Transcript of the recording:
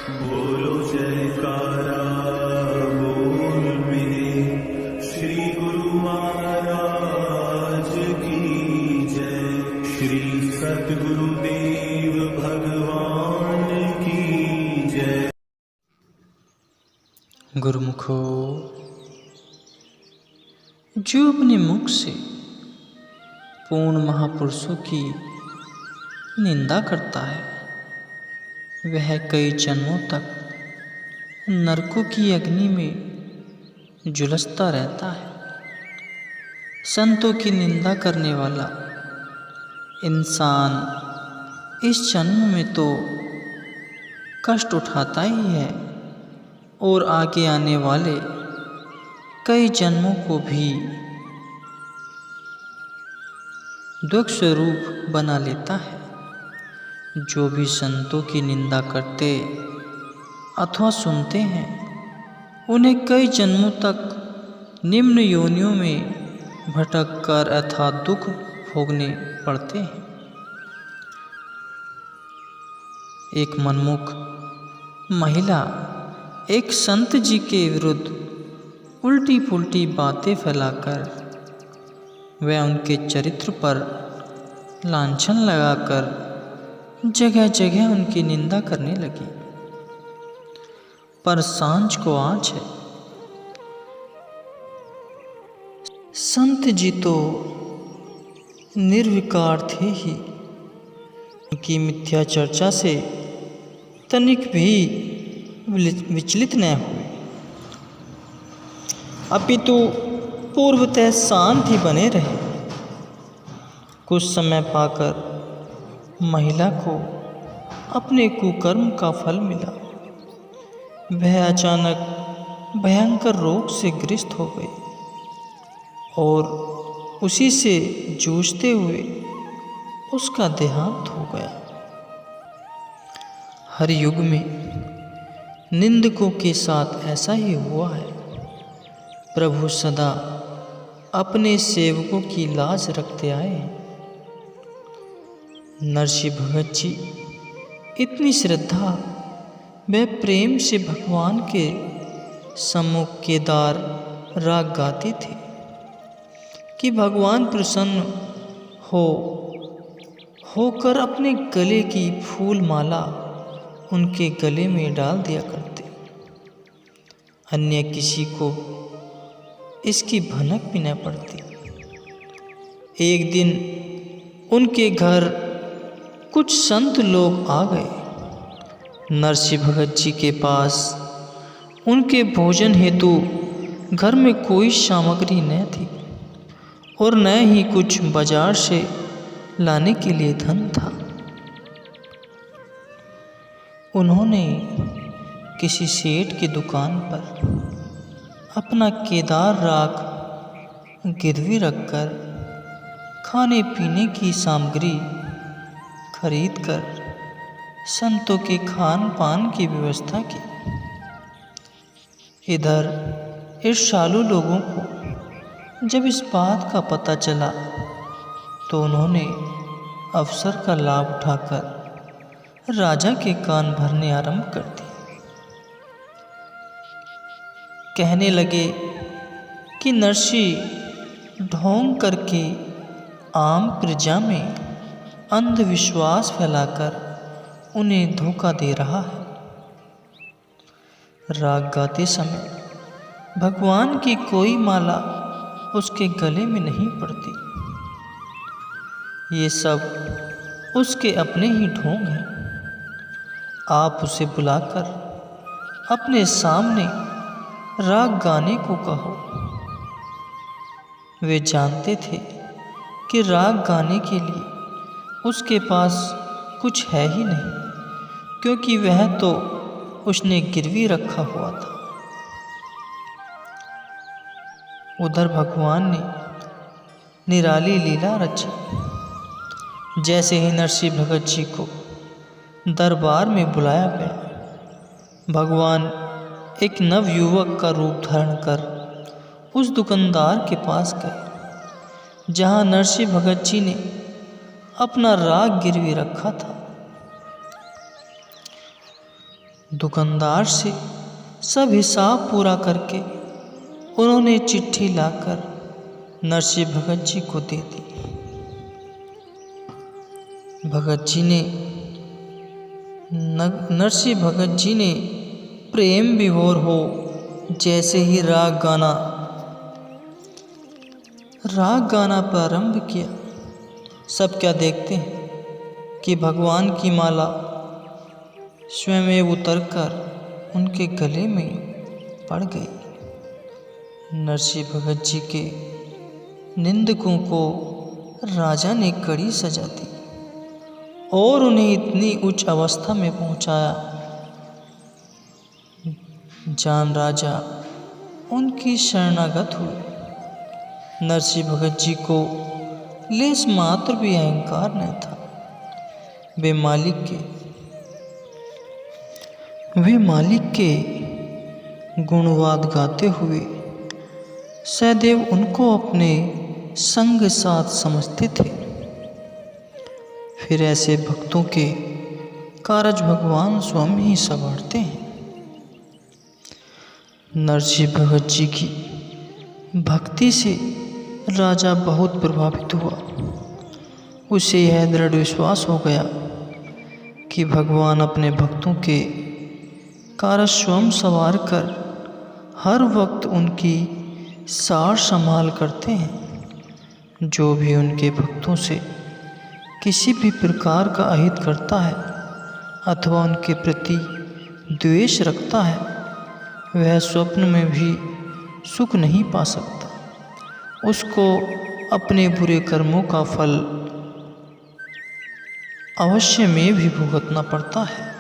बोलो जयकारा बोल मेरे श्री गुरु महाराज की जय। श्री सतगुरुदेव भगवान की जय। गुरुमुखो, जो अपने मुख से पूर्ण महापुरुषों की निंदा करता है वह कई जन्मों तक नरकों की अग्नि में झुलसता रहता है। संतों की निंदा करने वाला इंसान इस जन्म में तो कष्ट उठाता ही है और आगे आने वाले कई जन्मों को भी दुख स्वरूप बना लेता है। जो भी संतों की निंदा करते अथवा सुनते हैं उन्हें कई जन्मों तक निम्न योनियों में भटक कर अथवा दुख भोगने पड़ते हैं। एक मनमुख महिला एक संत जी के विरुद्ध उल्टी पुल्टी बातें फैलाकर वह उनके चरित्र पर लांछन लगाकर जगह जगह उनकी निंदा करने लगी। पर सांझ को आँच है, संत जी तो निर्विकार थे ही, उनकी मिथ्या चर्चा से तनिक भी विचलित न हुए, अपितु पूर्वतः शांत ही बने रहे। कुछ समय पाकर महिला को अपने कुकर्म का फल मिला। वह अचानक भयंकर रोग से ग्रस्त हो गई और उसी से जूझते हुए उसका देहांत हो गया। हर युग में निंदकों के साथ ऐसा ही हुआ है। प्रभु सदा अपने सेवकों की लाज रखते आए हैं। नरसिंह भगत जी इतनी श्रद्धा व प्रेम से भगवान के सम्मुख केदार राग गाते थे कि भगवान प्रसन्न होकर अपने गले की फूल माला उनके गले में डाल दिया करते। अन्य किसी को इसकी भनक भी न पड़ती। एक दिन उनके घर कुछ संत लोग आ गए। नरसिंह भगत जी के पास उनके भोजन हेतु घर में कोई सामग्री न थी और न ही कुछ बाजार से लाने के लिए धन था। उन्होंने किसी सेठ की दुकान पर अपना केदार राग गिरवी रखकर खाने पीने की सामग्री खरीद कर संतों के खान पान की व्यवस्था की। इधर ईर्ष्यालु लोगों को जब इस बात का पता चला तो उन्होंने अवसर का लाभ उठाकर राजा के कान भरने आरंभ कर दिए। कहने लगे कि नरसिंह ढोंग करके आम प्रजा में अंधविश्वास फैलाकर उन्हें धोखा दे रहा है। राग गाते समय भगवान की कोई माला उसके गले में नहीं पड़ती। ये सब उसके अपने ही ढोंग हैं। आप उसे बुलाकर अपने सामने राग गाने को कहो। वे जानते थे कि राग गाने के लिए उसके पास कुछ है ही नहीं, क्योंकि वह तो उसने गिरवी रखा हुआ था। उधर भगवान ने निराली लीला रची। जैसे ही नरसिंह भगत जी को दरबार में बुलाया गया, भगवान एक नवयुवक का रूप धारण कर उस दुकानदार के पास गए जहाँ नरसिंह भगत जी ने अपना राग गिरवी रखा था। दुकानदार से सब हिसाब पूरा करके उन्होंने चिट्ठी लाकर नरसिंह भगत जी को दे दी। नरसिंह भगत जी ने प्रेम विभोर हो जैसे ही राग गाना प्रारंभ किया, सब क्या देखते हैं कि भगवान की माला स्वयं उतरकर उनके गले में पड़ गई। नरसिंह भगत जी के निंदकों को राजा ने कड़ी सजा दी और उन्हें इतनी उच्च अवस्था में पहुंचाया, जान राजा उनकी शरणागत हुए। नरसिंह भगत जी को लेस मात्र भी अहंकार न था। वे मालिक के गुणवाद गाते हुए सदैव उनको अपने संग साथ समझते थे। फिर ऐसे भक्तों के कारज भगवान स्वयं ही संवारते हैं। नरसिंह भगत जी की भक्ति से राजा बहुत प्रभावित हुआ। उसे यह दृढ़ विश्वास हो गया कि भगवान अपने भक्तों के कार्य स्वयं संवार कर हर वक्त उनकी सार संभाल करते हैं। जो भी उनके भक्तों से किसी भी प्रकार का अहित करता है अथवा उनके प्रति द्वेष रखता है, वह स्वप्न में भी सुख नहीं पा सकता। उसको अपने बुरे कर्मों का फल अवश्य में भी भुगतना पड़ता है।